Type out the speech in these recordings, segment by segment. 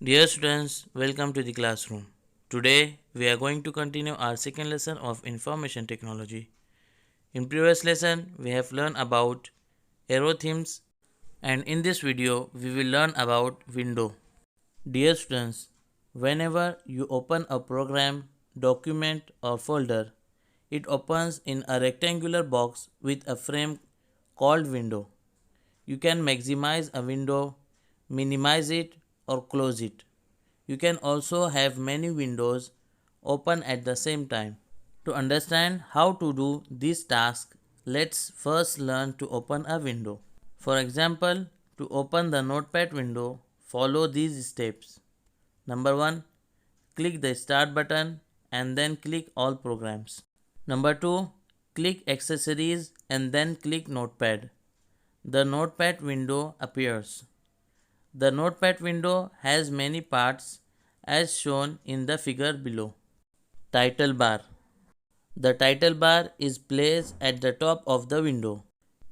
Dear students, welcome to the classroom. Today we are going to continue our second lesson of information technology. In previous lesson we have learned about arrow themes, and in this video we will learn about window. Dear students, whenever you open a program, document or folder, it opens in a rectangular box with a frame called window. You can maximize a window, minimize it or close it. You can also have many windows open at the same time. To understand how to do this task, let's first learn to open a window. For example, to open the Notepad window, follow these steps. Number 1. Click the Start button and then click All Programs. Number 2. Click Accessories and then click Notepad. The Notepad window appears. The Notepad window has many parts as shown in the figure below. Title bar. The title bar is placed at the top of the window.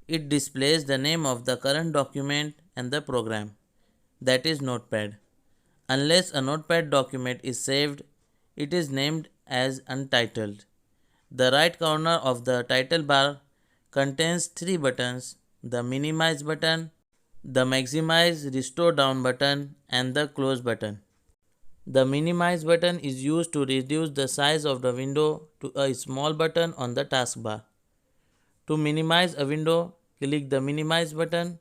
It displays the name of the current document and the program, that is Notepad. Unless a Notepad document is saved, it is named as untitled. The right corner of the title bar contains three buttons: the minimize button, the maximize restore down button, and the close button. The minimize button is used to reduce the size of the window to a small button on the taskbar. To minimize a window, click the minimize button.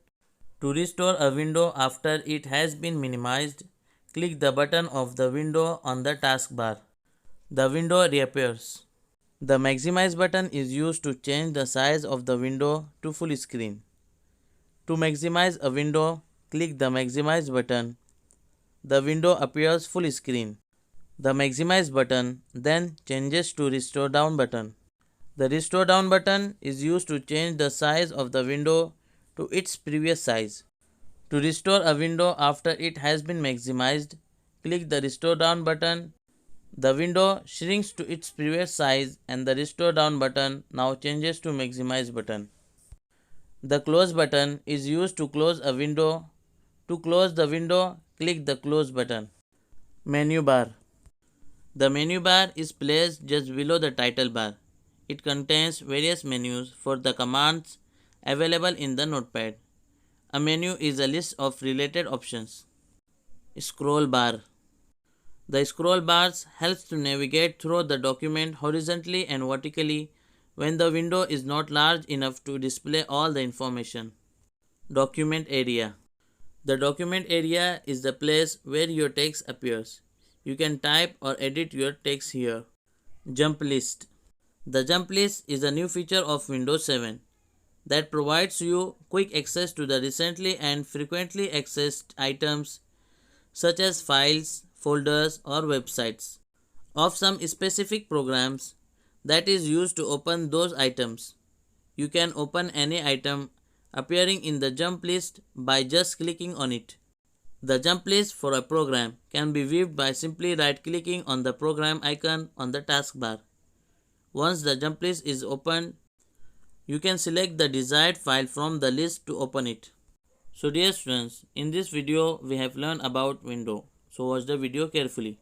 To restore a window after it has been minimized, click the button of the window on the taskbar. The window reappears. The maximize button is used to change the size of the window to full screen. To maximize a window, click the maximize button. The window appears full screen. The maximize button then changes to restore down button. The restore down button is used to change the size of the window to its previous size. To restore a window after it has been maximized, click the restore down button. The window shrinks to its previous size and the restore down button now changes to maximize button. The close button is used to close a window. To close the window, click the close button. Menu bar. The menu bar is placed just below the title bar. It contains various menus for the commands available in the Notepad. A menu is a list of related options. Scroll bar. The scroll bars helps to navigate through the document horizontally and vertically when the window is not large enough to display all the information. Document area. The document area is the place where your text appears. You can type or edit your text here. Jump list. The jump list is a new feature of Windows 7 that provides you quick access to the recently and frequently accessed items such as files, folders, or websites of some specific programs that is used to open those items. You can open any item appearing in the jump list by just clicking on it. The jump list for a program can be viewed by simply right-clicking on the program icon on the taskbar. Once the jump list is opened, you can select the desired file from the list to open it. So dear students, in this video we have learned about window. So watch the video carefully.